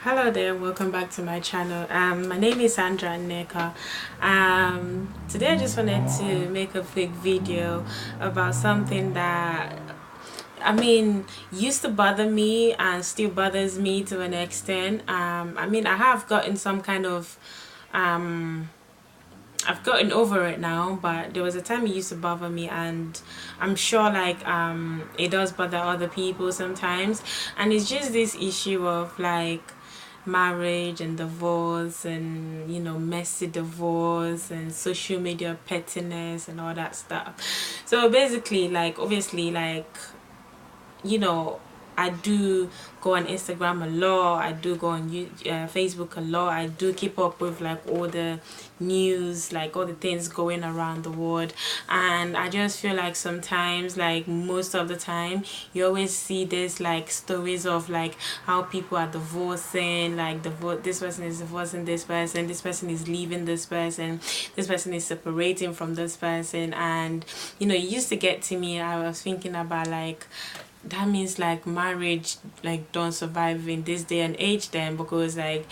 Hello there, welcome back to my channel. My name is Sandra Neka. Today I just wanted to make a quick video about something that used to bother me and still bothers me to an extent. I have gotten some kind of I've gotten over it now, but there was a time it used to bother me, and I'm sure it does bother other people sometimes. And it's just this issue of marriage and divorce, and messy divorce and social media pettiness and all that stuff. So basically, obviously, you know I do go on Instagram a lot, I do go on Facebook a lot, I do keep up with all the news, all the things going around the world. And I just feel like sometimes, most of the time, you always see this stories of how people are divorcing, this person is divorcing this person is leaving this person is separating from this person. And it used to get to me. I was thinking about that means marriage don't survive in this day and age then, because why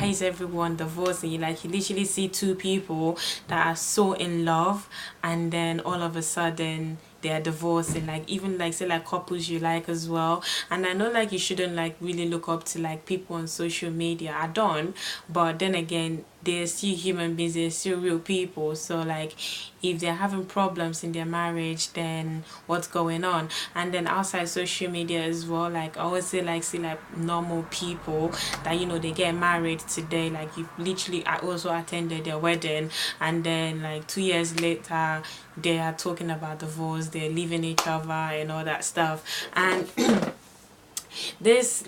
is everyone divorcing? You literally see two people that are so in love, and then all of a sudden they are divorcing, even say couples you as well. And I know you shouldn't really look up to people on social media. I don't, but then again, they're still human beings, they're still real people. So if they're having problems in their marriage, then what's going on? And then outside social media as well, I always say see normal people that they get married today. You literally, I also attended their wedding, and then 2 years later they are talking about divorce, they're leaving each other and all that stuff. And this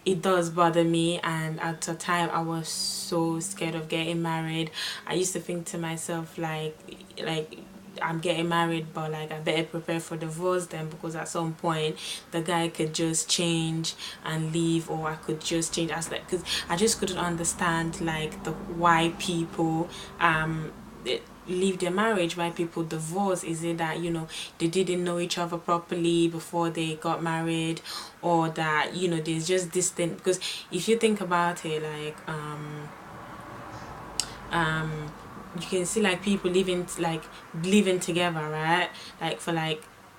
it does bother me. And at the time I was so scared of getting married. I used to think to myself I'm getting married, but I better prepare for divorce then, because at some point the guy could just change and leave, or I could just change. As because I just couldn't understand the why people leave their marriage, why people divorce. Is it that they didn't know each other properly before they got married, or that there's just distant? Because if you think about it, you can see people living together, right? For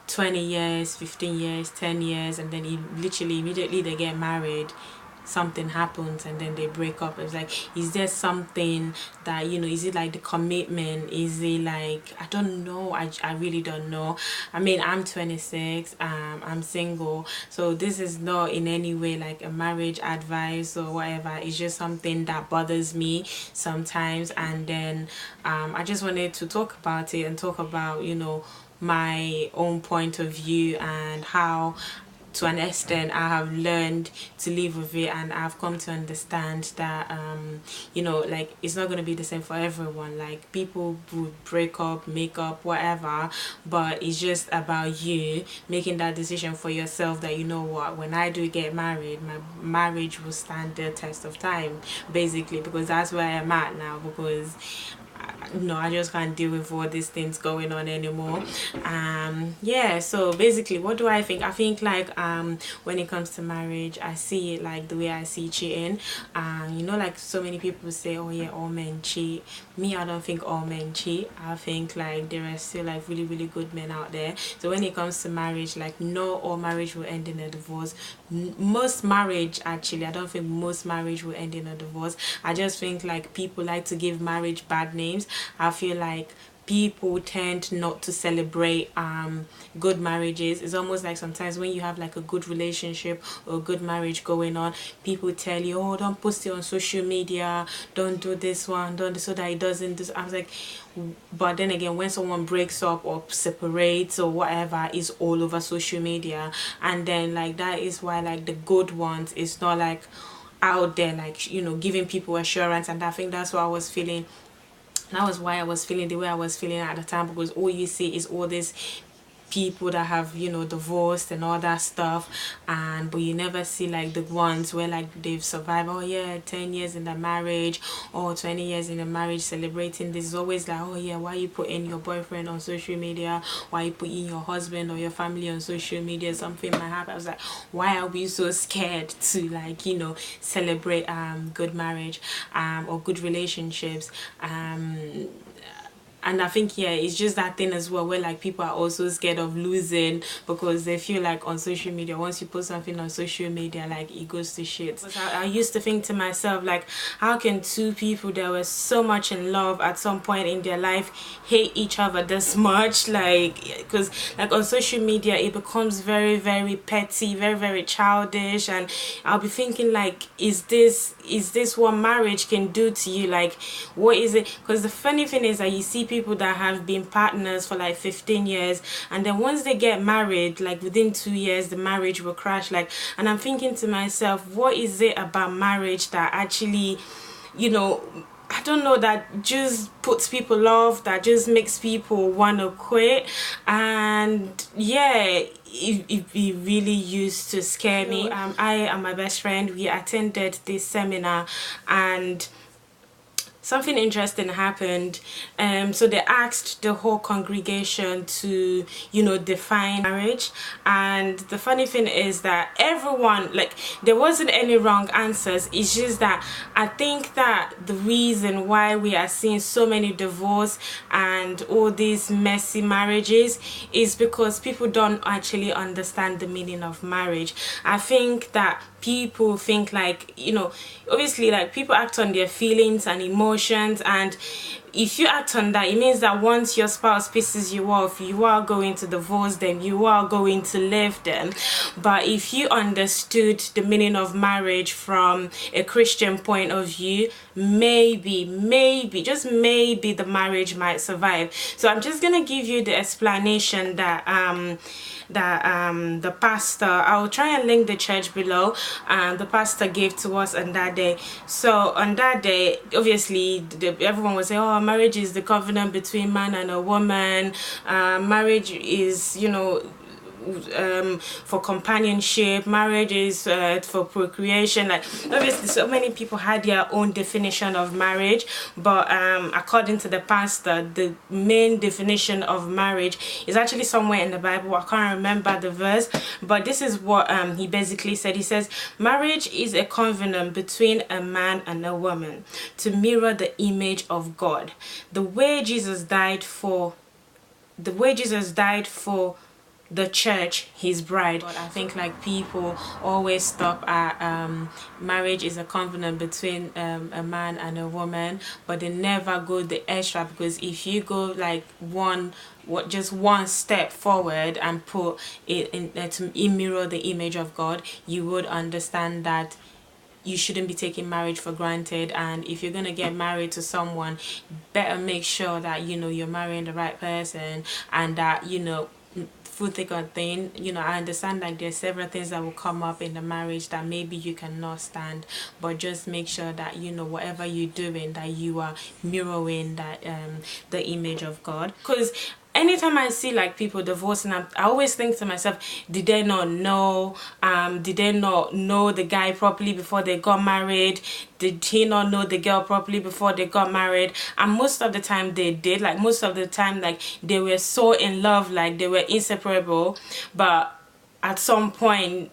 20 years, 15 years, 10 years, and then literally immediately they get married, something happens and then they break up. It's is there something that is it the commitment? Is it I don't know. I really don't know. I'm 26, I'm single, so this is not in any way a marriage advice or whatever. It's just something that bothers me sometimes. And then I just wanted to talk about it and talk about my own point of view, and how to an extent I have learned to live with it. And I've come to understand that it's not going to be the same for everyone. People would break up, make up, whatever, but it's just about you making that decision for yourself, that what, when I do get married, my marriage will stand the test of time, basically, because that's where I'm at now. Because no, I just can't deal with all these things going on anymore. Yeah, so basically, what do I think? I think when it comes to marriage, I see it the way I see cheating. So many people say, oh yeah, all men cheat. Me, I don't think all men cheat. I think there are still really, really good men out there. So when it comes to marriage, no, all marriage will end in a divorce. Most marriage, actually, I don't think most marriage will end in a divorce. I just think people like to give marriage bad names. I feel people tend not to celebrate good marriages. It's almost sometimes when you have a good relationship or a good marriage going on, people tell you, oh, don't post it on social media, don't do this one, don't, so that it doesn't do. I was but then again, when someone breaks up or separates or whatever, is all over social media. And then that is why the good ones is not out there giving people assurance. And I think that's what I was feeling. That was why I was feeling the way I was feeling at the time, because all you see is all this people that have, you know, divorced and all that stuff, and but you never see like the ones where like they've survived, oh yeah, 10 years in the marriage or 20 years in the marriage, celebrating this. Is always like, oh yeah, why you putting your boyfriend on social media, why you putting your husband or your family on social media, something might happen. I was like, why are we so scared to, like, you know, celebrate good marriage or good relationships? And I think, yeah, it's just that thing as well where like people are also scared of losing, because they feel like on social media, once you put something on social media, like it goes to shit. Because I used to think to myself, like, how can two people that were so much in love at some point in their life hate each other this much? Like, because like on social media it becomes very, very petty, very, very childish, and I'll be thinking like, is this what marriage can do to you? Like, what is it? Because the funny thing is that you see people that have been partners for like 15 years, and then once they get married, like within 2 years the marriage will crash. Like, and I'm thinking to myself, what is it about marriage that actually, you know, I don't know, that just puts people off, that just makes people want to quit? And yeah, it really used to scare me. I and my best friend, we attended this seminar, and something interesting happened. So they asked the whole congregation to, you know, define marriage, and the funny thing is that everyone, like, there wasn't any wrong answers. It's just that I think that the reason why we are seeing so many divorce and all these messy marriages is because people don't actually understand the meaning of marriage. I think that people think like, you know, obviously like people act on their feelings and emotions, and if you act on that, it means that once your spouse pisses you off, you are going to divorce them, you are going to leave them. But if you understood the meaning of marriage from a Christian point of view, maybe just maybe the marriage might survive. So I'm just gonna give you the explanation that the pastor, I'll try and link the church below, the pastor gave to us on that day. So on that day, obviously everyone was saying, oh, marriage is the covenant between man and a woman, marriage is, you know, for companionship, marriage is for procreation. Like, obviously so many people had their own definition of marriage, but according to the pastor, the main definition of marriage is actually somewhere in the Bible. I can't remember the verse, but this is what he basically said. He says, marriage is a covenant between a man and a woman to mirror the image of God. The way Jesus died for the church, his bride. But I think like people always stop at marriage is a covenant between a man and a woman, but they never go the extra, because if you go like just one step forward and put it in to mirror the image of God, you would understand that you shouldn't be taking marriage for granted. And if you're gonna get married to someone, better make sure that, you know, you're marrying the right person, and that, you know, through thick or thin, you know, I understand like there's several things that will come up in the marriage that maybe you cannot stand, but just make sure that, you know, whatever you're doing, that you are mirroring that the image of God. Because anytime I see like people divorcing, I always think to myself, did they not know? Did they not know the guy properly before they got married? Did he not know the girl properly before they got married? And most of the time they did. Like most of the time, like they were so in love, like they were inseparable. But at some point,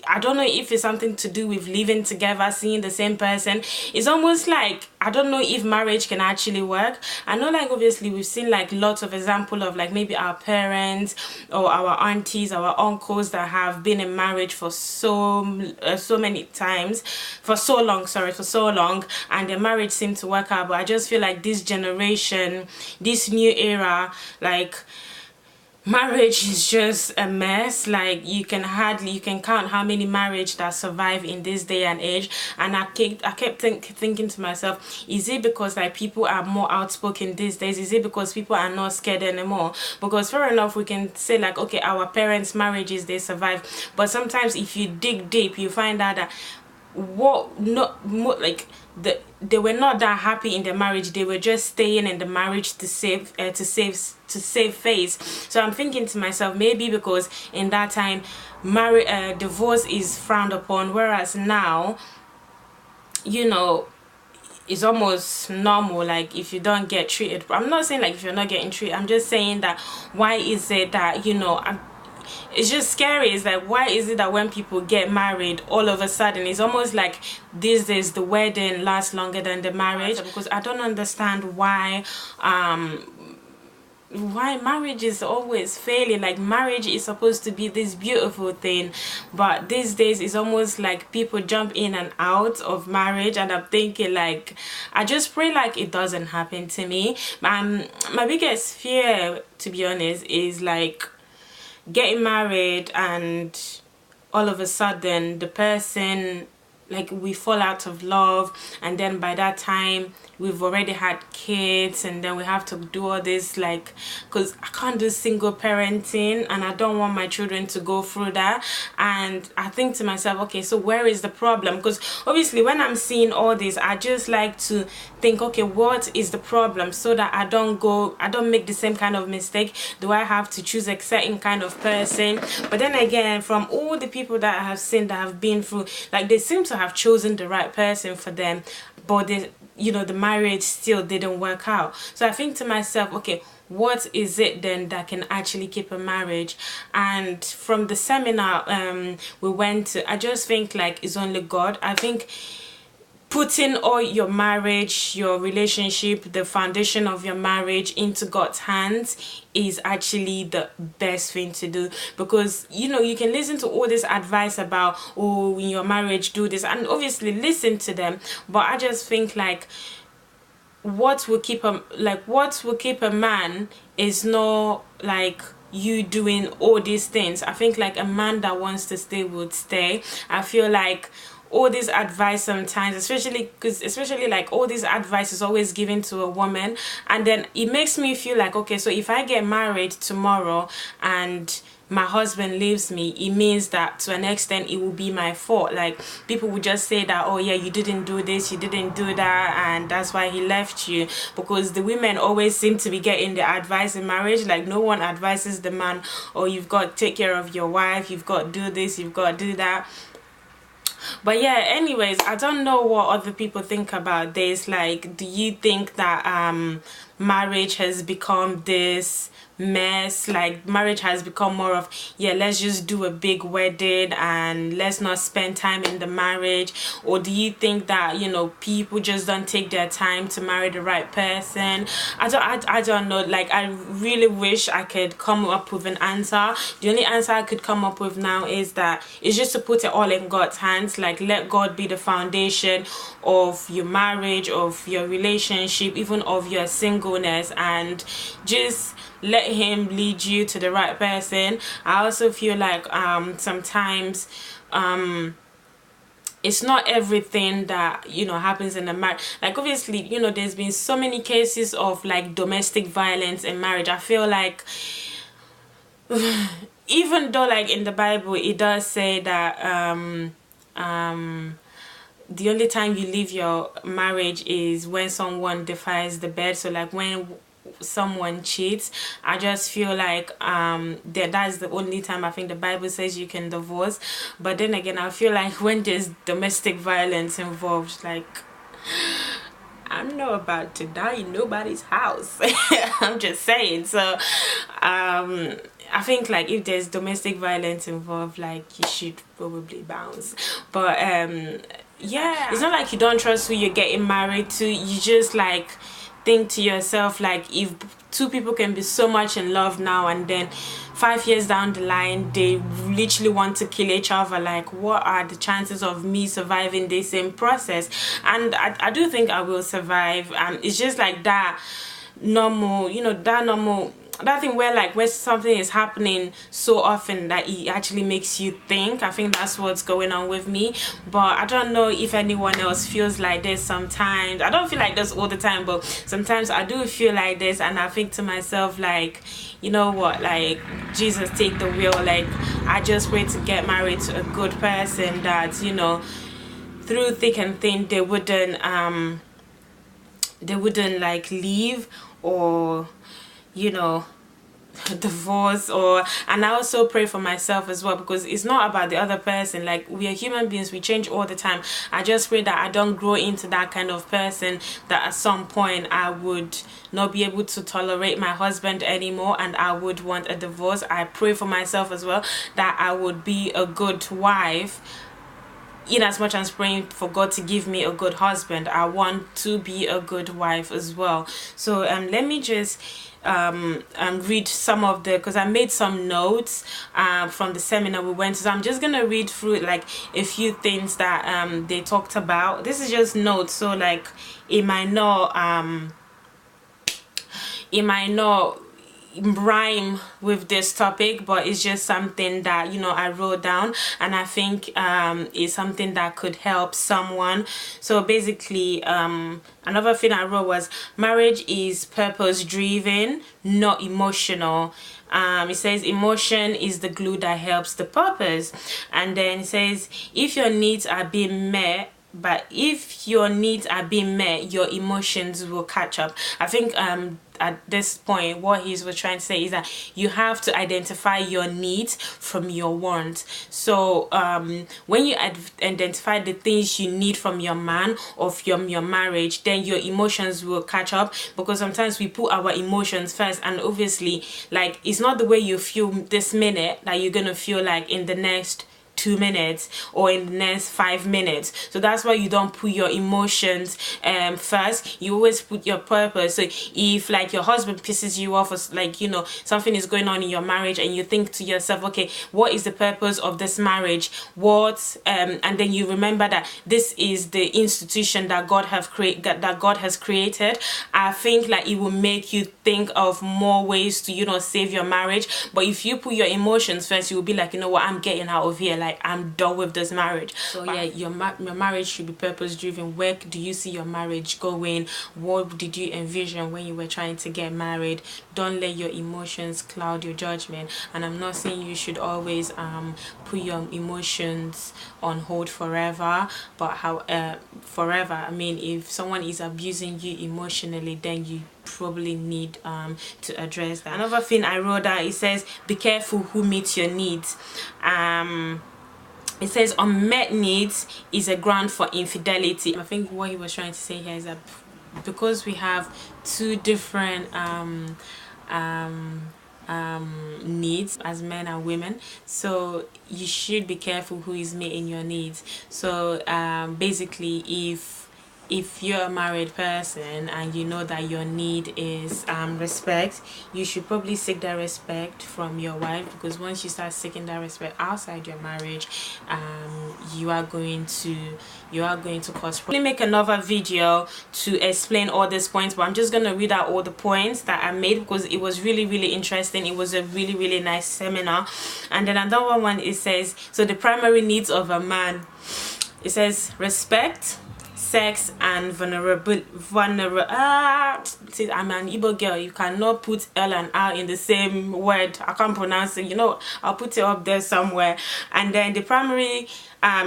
I don't know if it's something to do with living together, seeing the same person. It's almost like, I don't know if marriage can actually work. I know like obviously we've seen like lots of example of like maybe our parents or our aunties, our uncles that have been in marriage for so many times, for so long, and their marriage seemed to work out. But I just feel like this generation, this new era, like marriage is just a mess. Like you can count how many marriages that survive in this day and age. And I kept thinking to myself, is it because like people are more outspoken these days? Is it because people are not scared anymore? Because fair enough, we can say like, okay, our parents' marriages, they survive, but sometimes if you dig deep, you find out that what not more like they were not that happy in their marriage. They were just staying in the marriage to save face. So I'm thinking to myself, maybe because in that time divorce is frowned upon, whereas now, you know, it's almost normal. Like if you don't get treated, I'm not saying like if you're not getting treated, I'm just saying that why is it that, you know, it's just scary. It's like, why is it that when people get married, all of a sudden it's almost like these days the wedding lasts longer than the marriage? Because I don't understand why marriage is always failing. Like marriage is supposed to be this beautiful thing, but these days it's almost like people jump in and out of marriage, and I'm thinking like, I just pray like it doesn't happen to me. My biggest fear, to be honest, is like getting married and all of a sudden the person, like we fall out of love, and then by that time we've already had kids, and then we have to do all this, like, because I can't do single parenting and I don't want my children to go through that. And I think to myself, okay, so where is the problem? Because obviously when I'm seeing all this, I just like to think, okay, what is the problem, so that I don't make the same kind of mistake. Do I have to choose a certain kind of person? But then again, from all the people that I have seen that have been through, like, they seem to have chosen the right person for them, but they, you know, the marriage still didn't work out. So I think to myself, okay, what is it then that can actually keep a marriage? And from the seminar we went to, I just think like it's only God. I think putting all your marriage, your relationship, the foundation of your marriage into God's hands is actually the best thing to do. Because, you know, you can listen to all this advice about, oh, in your marriage do this, and obviously listen to them, but I just think like what will keep a man is not like you doing all these things. I think like a man that wants to stay would stay. I feel like all this advice sometimes, especially like all this advice is always given to a woman, and then it makes me feel like, okay, so if I get married tomorrow and my husband leaves me, it means that to an extent it will be my fault. Like people would just say that, oh yeah, you didn't do this, you didn't do that, and that's why he left you. Because the women always seem to be getting the advice in marriage. Like no one advises the man, oh, you've got to take care of your wife, you've got to do this, you've got to do that. But yeah, anyways, I don't know what other people think about this. Like, do you think that marriage has become this mess? Like marriage has become more of, yeah, let's just do a big wedding and let's not spend time in the marriage? Or do you think that, you know, people just don't take their time to marry the right person? I don't know. Like I really wish I could come up with an answer. The only answer I could come up with now is that it's just to put it all in God's hands. Like let God be the foundation of your marriage, of your relationship, even of your singleness, and just let him lead you to the right person. I also feel like sometimes it's not everything that, you know, happens in a marriage. Like obviously, you know, there's been so many cases of like domestic violence in marriage. I feel like even though like in the Bible it does say that the only time you leave your marriage is when someone defies the bed. So like when someone cheats, I just feel like that's the only time I think the Bible says you can divorce. But then again, I feel like when there's domestic violence involved, like I'm not about to die in nobody's house. I'm just saying. So I think like if there's domestic violence involved, like you should probably bounce. But yeah, it's not like you don't trust who you're getting married to. You just like think to yourself, like if two people can be so much in love now and then 5 years down the line they literally want to kill each other, like what are the chances of me surviving this same process? And I do think I will survive. It's just like that normal, you know, that thing where like when something is happening so often that it actually makes you think. I think that's what's going on with me. But I don't know if anyone else feels like this sometimes. I don't feel like this all the time, but sometimes I do feel like this, and I think to myself like, you know what, like Jesus take the wheel. Like I just pray to get married to a good person that, you know, through thick and thin they wouldn't like leave or, you know, divorce. Or, and I also pray for myself as well, because it's not about the other person. Like, we are human beings, we change all the time. I just pray that I don't grow into that kind of person that at some point I would not be able to tolerate my husband anymore and I would want a divorce. I pray for myself as well that I would be a good wife. In as much as praying for God to give me a good husband, I want to be a good wife as well. So let me just read some of the, because I made some notes from the seminar we went to. So I'm just gonna read through like a few things that they talked about. This is just notes, so like it might not rhyme with this topic, but it's just something that, you know, I wrote down and I think is something that could help someone. So basically another thing I wrote was marriage is purpose driven, not emotional. It says emotion is the glue that helps the purpose. And then it says if your needs are being met, but if your needs are being met, your emotions will catch up. I think at this point what he was trying to say is that you have to identify your needs from your wants. So when you identify the things you need from your man or from your marriage, then your emotions will catch up, because sometimes we put our emotions first, and obviously like it's not the way you feel this minute that you're gonna feel like in the next 2 minutes or in the next 5 minutes. So that's why you don't put your emotions first. You always put your purpose. So if like your husband pisses you off, or like, you know, something is going on in your marriage and you think to yourself, okay, what is the purpose of this marriage? What and then you remember that this is the institution that God has created. I think like it will make you think of more ways to, you know, save your marriage. But if you put your emotions first, you will be like, you know what, I'm getting out of here, like I'm done with this marriage. So yeah, your marriage should be purpose driven. Where do you see your marriage going? What did you envision when you were trying to get married? Don't let your emotions cloud your judgment. And I'm not saying you should always put your emotions on hold forever, but how forever, I mean, if someone is abusing you emotionally, then you probably need to address that. Another thing I wrote down, it says be careful who meets your needs. It says unmet needs is a ground for infidelity. I think what he was trying to say here is that because we have two different needs as men and women, so you should be careful who is meeting your needs. So basically if you're a married person and you know that your need is respect, you should probably seek that respect from your wife, because once you start seeking that respect outside your marriage, you are going to cause problems. Let me make another video to explain all these points, but I'm just going to read out all the points that I made because it was really interesting. It was a really nice seminar. And then another one, it says, so the primary needs of a man, it says respect, sex, and vulnerable. I'm an Igbo girl, you cannot put L and R in the same word. I can't pronounce it, you know, I'll put it up there somewhere. And then the primary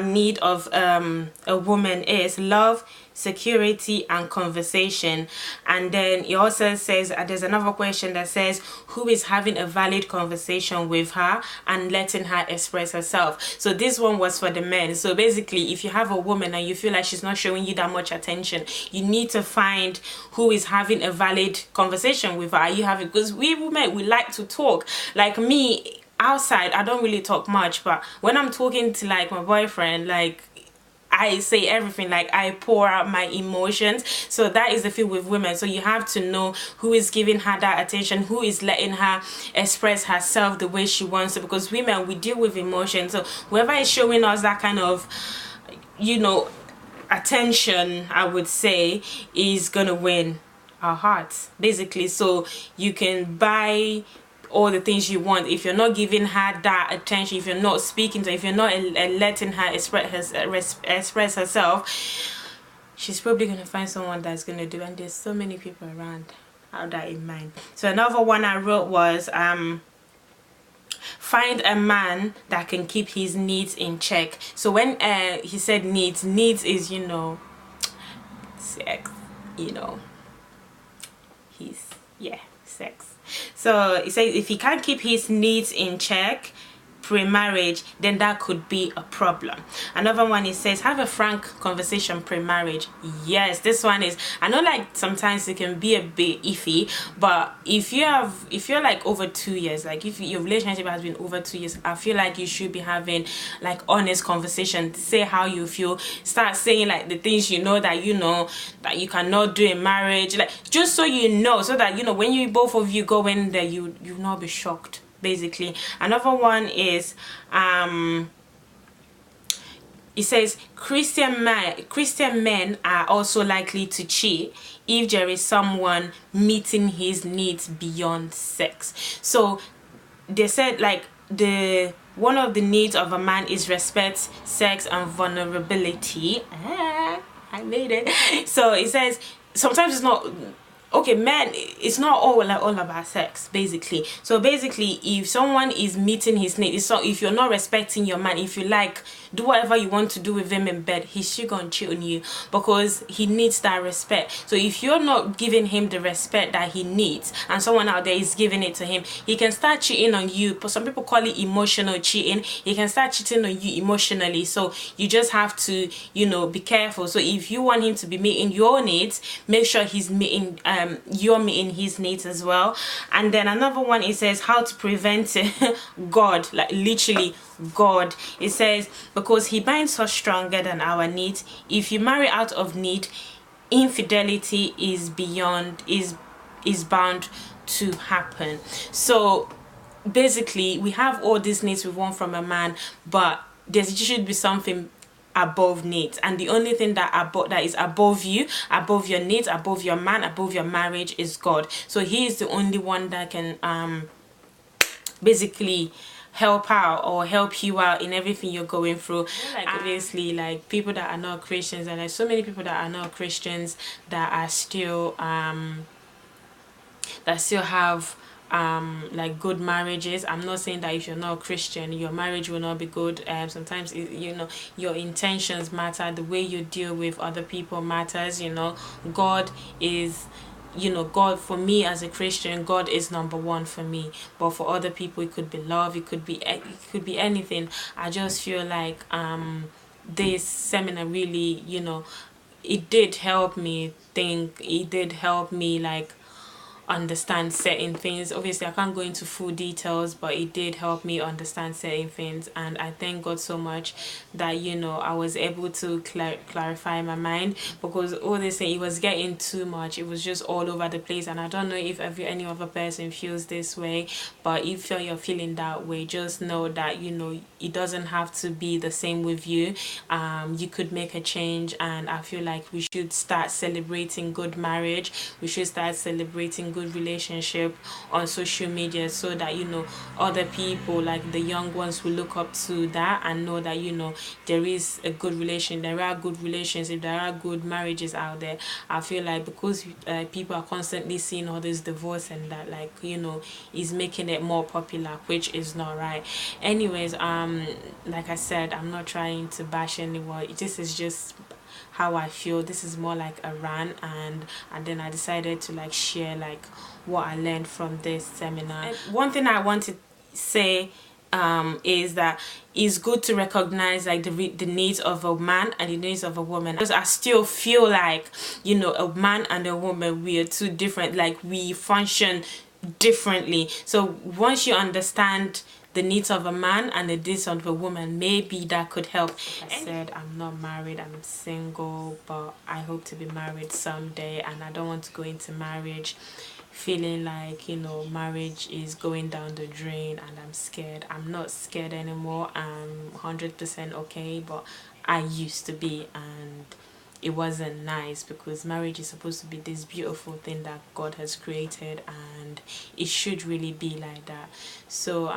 need of a woman is love, security, and conversation. And then it also says there's another question that says who is having a valid conversation with her and letting her express herself. So this one was for the men. So basically, if you have a woman and you feel like she's not showing you that much attention, you need to find who is having a valid conversation with her. Are you having, because we women, we like to talk. Like me, outside I don't really talk much, but when I'm talking to like my boyfriend, like I say everything, like I pour out my emotions. So that is the thing with women. So you have to know who is giving her that attention, who is letting her express herself the way she wants to, because women, we deal with emotions. So whoever is showing us that kind of, you know, attention, I would say, is gonna win our hearts basically. So you can buy all the things you want. If you're not giving her that attention, if you're not speaking to her, if you're not letting her express herself, she's probably gonna find someone that's gonna do. And there's so many people around. Have that in mind. So another one I wrote was find a man that can keep his needs in check. So when he said needs is, you know, sex, you know, he's, yeah, sex. So he says if he can't keep his needs in check pre-marriage, then that could be a problem. Another one, it says have a frank conversation pre-marriage. Yes, this one is, I know like sometimes it can be a bit iffy, but if you're like over 2 years, like if your relationship has been over 2 years, I feel like you should be having like honest conversation, say how you feel, start saying like the things you know that you cannot do in marriage, like just so you know, so that you know when you both of you go in there, you'll not be shocked, basically. Another one is it says Christian men are also likely to cheat if there is someone meeting his needs beyond sex. So they said like one of the needs of a man is respect, sex, and vulnerability. I made it. So it says sometimes it's not okay, man, it's not all about sex, basically. So basically, if someone is meeting his needs, so if you're not respecting your man, if you like do whatever you want to do with him in bed, he's still gonna cheat on you because he needs that respect. So if you're not giving him the respect that he needs, and someone out there is giving it to him, he can start cheating on you. But some people call it emotional cheating. He can start cheating on you emotionally. So you just have to, you know, be careful. So if you want him to be meeting your needs, make sure he's meeting you're meeting his needs as well. And then another one, it says how to prevent God, like literally God. It says because he binds us stronger than our needs. If you marry out of need, infidelity is bound to happen. So basically we have all these needs we want from a man, but there should be something above needs, and the only thing that is above you, above your needs, above your man, above your marriage is God. So he is the only one that can basically help out or help you out in everything you're going through. Like obviously like people that are not Christians, and there's so many people that are not Christians that are still have like good marriages. I'm not saying that if you're not a Christian your marriage will not be good. Sometimes you know, your intentions matter, the way you deal with other people matters, you know. God is, you know, God, for me as a Christian, God is number one for me. But for other people it could be love, it could be anything. I just feel like this seminar really, you know, it did help me think, it did help me like understand certain things. Obviously I can't go into full details, but it did help me understand certain things, and I thank God so much that, you know, I was able to clarify my mind, because all this it was getting too much, it was just all over the place. And I don't know if any other person feels this way, but if you're feeling that way, just know that, you know, it doesn't have to be the same with you. You could make a change, and I feel like we should start celebrating good marriage, we should start celebrating good relationship on social media, so that, you know, other people, like the young ones, will look up to that and know that, you know, there is a good relation, there are good relationships, there are good marriages out there. I feel like because people are constantly seeing all this divorce and that, like, you know, is making it more popular, which is not right. Anyways, like I said, I'm not trying to bash anyone, this is just how I feel. This is more like a rant, and then I decided to like share like what I learned from this seminar. And one thing I want to say is that it's good to recognize like the needs of a man and the needs of a woman, because I still feel like, you know, a man and a woman, we are two different, like we function differently. So once you understand the needs of a man and the needs of a woman, maybe that could help. I said I'm not married, I'm single, but I hope to be married someday, and I don't want to go into marriage feeling like, you know, marriage is going down the drain and I'm scared. I'm not scared anymore. I'm 100% okay, but I used to be, and it wasn't nice, because marriage is supposed to be this beautiful thing that God has created, and it should really be like that. So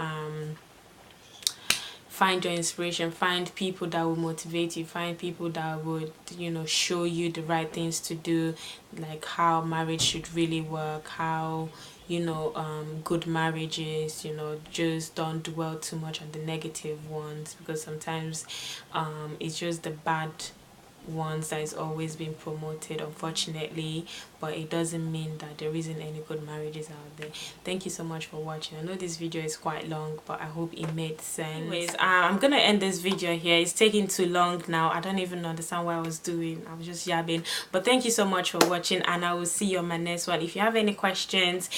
find your inspiration, find people that will motivate you, find people that would, you know, show you the right things to do, like how marriage should really work, how, good marriages. Just don't dwell too much on the negative ones, because sometimes it's just the bad ones that is always being promoted, unfortunately. But it doesn't mean that there isn't any good marriages out there. Thank you so much for watching. I know this video is quite long, but I hope it made sense. Anyways, I'm gonna end this video here. It's taking too long now. I don't even understand what I was doing. I was just yabbing. But thank you so much for watching, and I will see you on my next one. If you have any questions,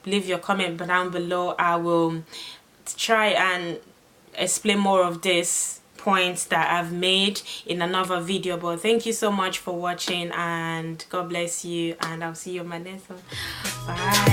leave your comment down below. I will try and explain more of this points that I've made in another video. But thank you so much for watching, and God bless you, and I'll see you on my next one. Bye.